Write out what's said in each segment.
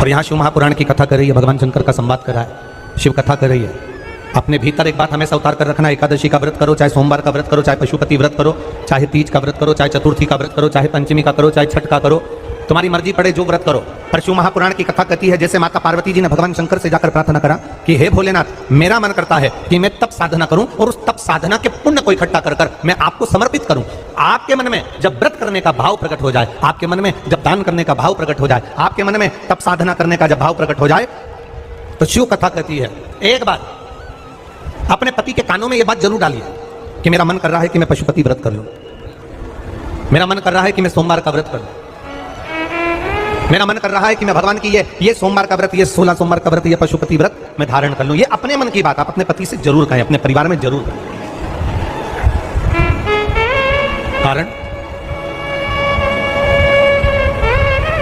और यहाँ शिव महापुराण की कथा कर रही है, भगवान शंकर का संवाद कर रहा है, शिव कथा कर रही है। अपने भीतर एक बात हमेशा उतार कर रखना, एकादशी का व्रत करो, चाहे सोमवार का व्रत करो, चाहे पशुपति व्रत करो, चाहे तीज का व्रत करो, चाहे चतुर्थी का व्रत करो, चाहे पंचमी का करो, चाहे छठ का करो, तुम्हारी मर्जी पड़े जो व्रत करो। पर शिव महापुराण की कथा कहती है जैसे माता पार्वती जी ने भगवान शंकर से जाकर प्रार्थना करा कि हे भोलेनाथ, मेरा मन करता है कि मैं तप साधना करूं और उस तप साधना के पुण्य को इकट्ठा कर कर मैं आपको समर्पित करूं। आपके मन में जब व्रत करने का भाव प्रकट हो जाए, आपके मन में जब दान करने का भाव प्रकट हो जाए, आपके मन में तप साधना करने का जब भाव प्रकट हो जाए, तो शिव कथा कहती है एक बार अपने पति के कानों में यह बात जरूर डालिए कि मेरा मन कर रहा है कि मैं पशुपति व्रत कर लूं, मेरा मन कर रहा है कि मैं सोमवार का व्रत कर लूं, मेरा मन कर रहा है कि मैं भगवान की ये सोमवार का व्रत, ये 16 सोमवार का व्रत, ये पशुपति व्रत मैं धारण कर लूं। ये अपने मन की बात आप अपने पति से जरूर कहें, अपने परिवार में जरूर कहें। कारण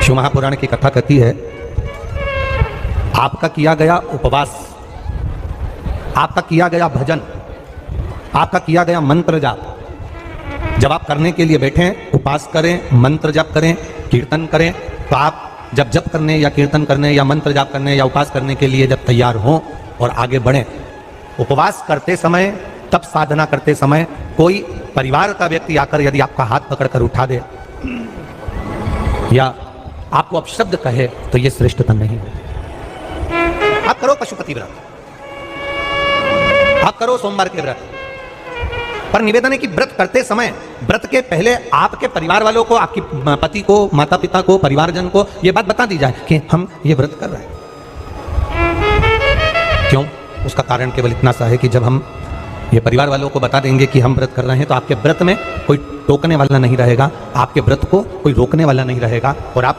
शिव महापुराण की कथा कहती है आपका किया गया उपवास, आपका किया गया भजन, आपका किया गया मंत्र जाप, जब आप करने के लिए बैठें, उपवास करें, मंत्र जाप करें, कीर्तन करें, तो आप जब जप करने या कीर्तन करने या मंत्र जाप करने या उपवास करने के लिए जब तैयार हों और आगे बढ़ें, उपवास करते समय, तप साधना करते समय कोई परिवार का व्यक्ति आकर यदि आपका हाथ पकड़कर उठा दे या आपको अपशब्द कहे तो यह श्रेष्ठता नहीं है। आप करो पशुपति व्रत, आप करो सोमवार के व्रत, पर निवेदन है कि व्रत करते समय, व्रत के पहले आपके परिवार वालों को, आपकी पति को, माता पिता को, परिवारजन को यह बात बता दी जाए कि हम ये व्रत कर रहे हैं। क्यों? उसका कारण केवल इतना सा है कि जब हम ये परिवार वालों को बता देंगे कि हम व्रत कर रहे हैं तो आपके व्रत में कोई टोकने वाला नहीं रहेगा, आपके व्रत को कोई रोकने वाला नहीं रहेगा और आप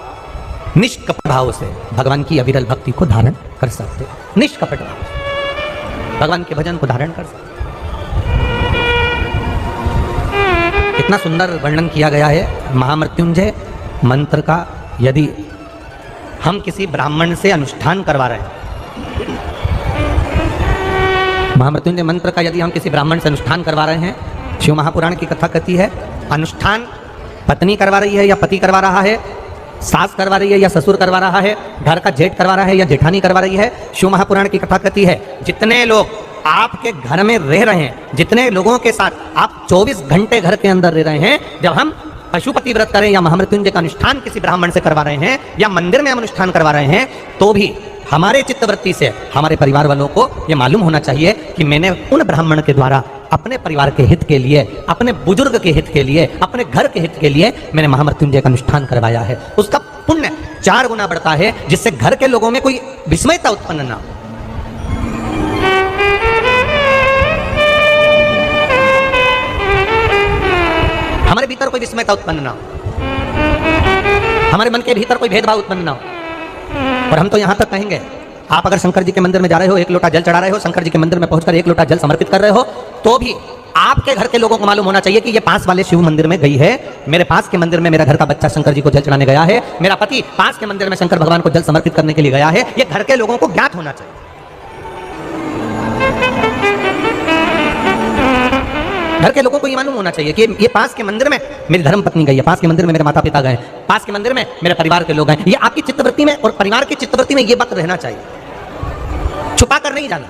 निष्कपट भाव से भगवान की अविरल भक्ति को धारण कर सकते हो। निष्कपट भाव से भगवान के भजन को धारण कर सकते। इतना सुंदर वर्णन किया गया है महामृत्युंजय मंत्र का। यदि हम किसी ब्राह्मण से अनुष्ठान करवा रहे हैं, महामृत्युंजय मंत्र का यदि हम किसी ब्राह्मण से अनुष्ठान करवा रहे हैं, शिव महापुराण की कथा कहती है अनुष्ठान पत्नी करवा रही है या पति करवा रहा है, सास करवा रही है या ससुर करवा रहा है, घर का जेठ करवा रहा है या जेठानी करवा रही है। शिव महापुराण की कथा कहती है जितने लोग आपके घर में रह रहे हैं, जितने लोगों के साथ आप 24 घंटे घर के अंदर रह रहे हैं, जब हम पशुपति व्रत करें या महामृत्युंजय का अनुष्ठान किसी ब्राह्मण से करवा रहे हैं या मंदिर में हम अनुष्ठान करवा रहे हैं, तो भी हमारे चित्तवृत्ति से हमारे परिवार वालों को यह मालूम होना चाहिए कि मैंने उन ब्राह्मण के द्वारा अपने परिवार के हित के लिए, अपने बुजुर्ग के हित के लिए, अपने घर के हित के लिए मैंने महामृत्युंजय का अनुष्ठान करवाया है। उसका पुण्य 4 गुना बढ़ता है, जिससे घर के लोगों में कोई विस्मयता उत्पन्न ना हो। हमारे भीतर कोई विस्मयता उत्पन्न ना हो, हमारे मन के भीतर कोई भेदभाव उत्पन्न ना हो। और हम तो यहां तक कहेंगे, आप अगर शंकर जी के मंदिर में जा रहे हो, 1 लोटा जल चढ़ा रहे हो, शंकर जी के मंदिर में पहुंचकर 1 लोटा जल समर्पित कर रहे हो, तो भी आपके घर के लोगों को मालूम होना चाहिए कि ये पास वाले शिव मंदिर में गई है, मेरे पास के मंदिर में मेरा घर का बच्चा शंकर जी को जल चढ़ाने गया है, मेरा पति पास के मंदिर में शंकर भगवान को जल समर्पित करने के लिए गया है। ये घर के लोगों को ज्ञात होना चाहिए। घर के लोगों को ये मालूम होना चाहिए कि ये पास के मंदिर में मेरी धर्म पत्नी गई है, पास के मंदिर में मेरे माता पिता गए, पास के मंदिर में मेरे परिवार के लोग हैं। ये आपकी चित्तवृत्ति में और परिवार की चित्तवृत्ति में ये बात रहना चाहिए, छुपा कर नहीं जाना।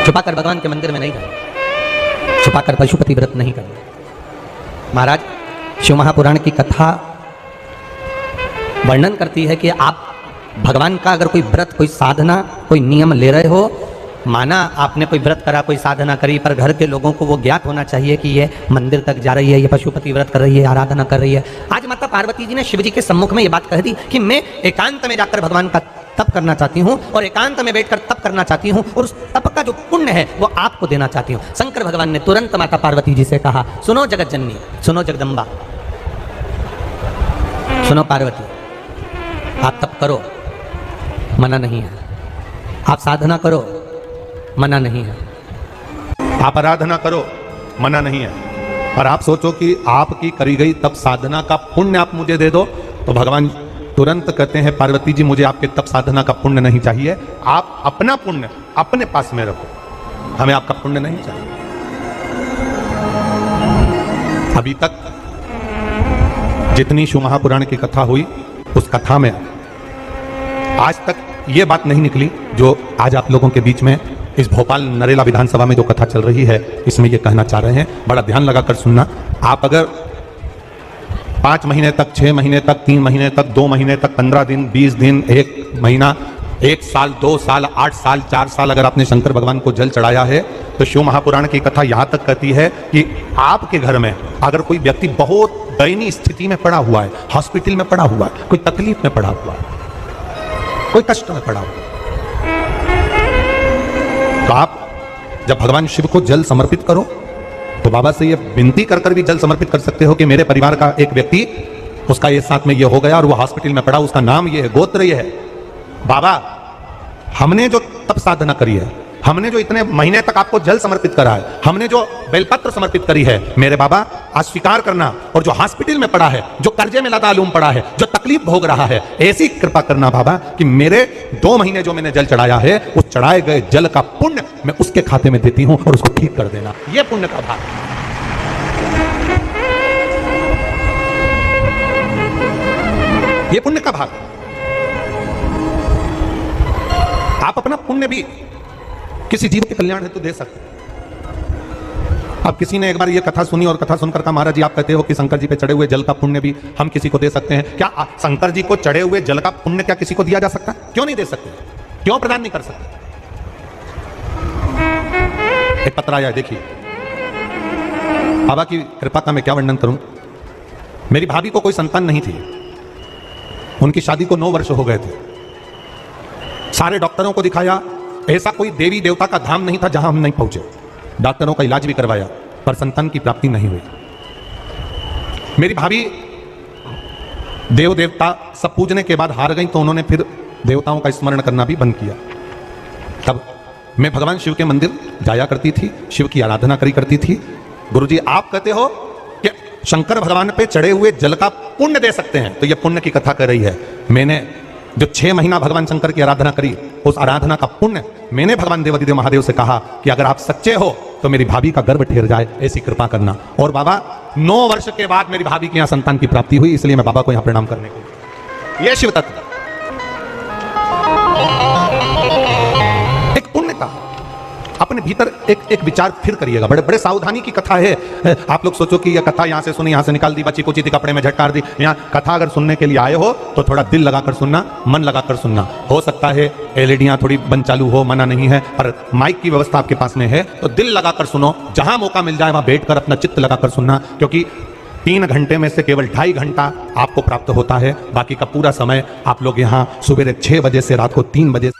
छुपाकर भगवान के मंदिर में नहीं जाना, छुपाकर पशुपति व्रत नहीं करना। महाराज, शिव महापुराण की कथा वर्णन करती है कि आप भगवान का अगर कोई व्रत, कोई साधना, कोई नियम ले रहे हो, माना आपने कोई व्रत करा, कोई साधना करी, पर घर के लोगों को वो ज्ञात होना चाहिए कि ये मंदिर तक जा रही है, ये पशुपति व्रत कर रही है, आराधना कर रही है। आज माता पार्वती जी ने शिव जी के सम्मुख में ये बात कह दी कि मैं एकांत में जाकर भगवान का तप करना चाहती हूँ और एकांत में बैठकर तप करना चाहती हूँ और उस तप का जो पुण्य है वो आपको देना चाहती हूँ। शंकर भगवान ने तुरंत माता पार्वती जी से कहा, सुनो जगत जननी, सुनो जगदम्बा, सुनो पार्वती, आप तप करो, मना नहीं है, आप साधना करो, मना नहीं है, आप आराधना करो, मना नहीं है, और आप सोचो कि आपकी करी गई तप साधना का पुण्य आप मुझे दे दो, तो भगवान तुरंत कहते हैं पार्वती जी मुझे आपके तप साधना का पुण्य नहीं चाहिए, आप अपना पुण्य अपने पास में रखो, हमें आपका पुण्य नहीं चाहिए। अभी तक जितनी शिव महापुराण की कथा हुई उस कथा में आज तक ये बात नहीं निकली जो आज आप लोगों के बीच में इस भोपाल नरेला विधानसभा में जो कथा चल रही है इसमें ये कहना चाह रहे हैं। बड़ा ध्यान लगाकर सुनना। आप अगर 5 महीने तक, 6 महीने तक, 3 महीने तक, 2 महीने तक, 15 दिन, 20 दिन, 1 महीना, 1 साल, 2 साल, 8 साल, 4 साल अगर आपने शंकर भगवान को जल चढ़ाया है तो शिव महापुराण की कथा यहां तक कहती है कि आपके घर में अगर कोई व्यक्ति बहुत दयनीय स्थिति में पड़ा हुआ है, हॉस्पिटल में पड़ा हुआ है, कोई तकलीफ में पड़ा हुआ है, कोई कष्ट में पड़ा हुआ है, तो आप जब भगवान शिव को जल समर्पित करो तो बाबा से ये विनती कर कर भी जल समर्पित कर सकते हो कि मेरे परिवार का एक व्यक्ति, उसका ये साथ में ये हो गया और वो हॉस्पिटल में पड़ा, उसका नाम ये है, गोत्र ये है। बाबा हमने जो तप साधना करी है, हमने जो इतने महीने तक आपको जल समर्पित करा है, हमने जो बेलपत्र समर्पित करी है, मेरे बाबा आज स्वीकार करना। और जो हॉस्पिटल में पड़ा है, जो कर्जे में लदालूम पड़ा है, जो तकलीफ भोग रहा है, ऐसी कृपा करना बाबा कि मेरे 2 महीने जो मैंने जल चढ़ाया है उस चढ़ाए गए जल का पुण्य मैं उसके खाते में देती हूं और उसको ठीक कर देना। यह पुण्य का भाग, ये पुण्य का भाग। आप अपना पुण्य भी किसी जीव के कल्याण हेतु दे सकते हैं। अब किसी ने एक बार ये कथा सुनी और कथा सुनकर कहा महाराज जी आप कहते हो कि शंकर जी पे चढ़े हुए जल का पुण्य भी हम किसी को दे सकते हैं क्या? शंकर जी को चढ़े हुए जल का पुण्य क्या किसी को दिया जा सकता है? क्यों नहीं दे सकते? क्यों प्रदान नहीं कर सकते? एक पत्र आया, देखिए। बाबा की कृपा का मैं क्या वर्णन करूं। मेरी भाभी को कोई संतान नहीं थी, उनकी शादी को 9 वर्ष हो गए थे। सारे डॉक्टरों को दिखाया, ऐसा कोई देवी देवता का धाम नहीं था जहां हम नहीं पहुंचे। डॉक्टरों का इलाज भी करवाया पर संतान की प्राप्ति नहीं हुई। मेरी भाभी देव देवता सब पूजने के बाद हार गई तो उन्होंने फिर देवताओं का स्मरण करना भी बंद किया। तब मैं भगवान शिव के मंदिर जाया करती थी, शिव की आराधना करी करती थी। गुरुजी आप कहते हो कि शंकर भगवान पे चढ़े हुए जल का पुण्य दे सकते हैं, तो यह पुण्य की कथा कर रही है। मैंने जो 6 महीना भगवान शंकर की आराधना करी, उस आराधना का पुण्य मैंने भगवान देवादिदेव महादेव से कहा कि अगर आप सच्चे हो तो मेरी भाभी का गर्भ ठहर जाए, ऐसी कृपा करना। और बाबा 9 वर्ष के बाद मेरी भाभी के यहाँ संतान की प्राप्ति हुई, इसलिए मैं बाबा को यहाँ प्रणाम करने को। यह शिव तत्व एक पुण्य का अपने भीतर एक विचार फिर करिएगा। बड़े बड़े सावधानी की कथा है। आप लोग सोचो कि यह कथा यहाँ से सुनी, यहाँ से निकाल दी, बची कुची थी, कपड़े में झटकार दी। यहाँ कथा अगर सुनने के लिए आए हो तो थोड़ा दिल लगाकर सुनना, मन लगाकर सुनना। हो सकता है एलईडियाँ थोड़ी बंद चालू हो, मना नहीं है, पर माइक की व्यवस्था आपके पास में है तो दिल लगाकर सुनो। जहां मौका मिल जाए वहां बैठकर अपना चित्त लगाकर सुनना, क्योंकि 3 घंटे में से केवल 2.5 घंटा आपको प्राप्त होता है। बाकी का पूरा समय आप लोग यहाँ सुबह 6 बजे से रात को 3 बजे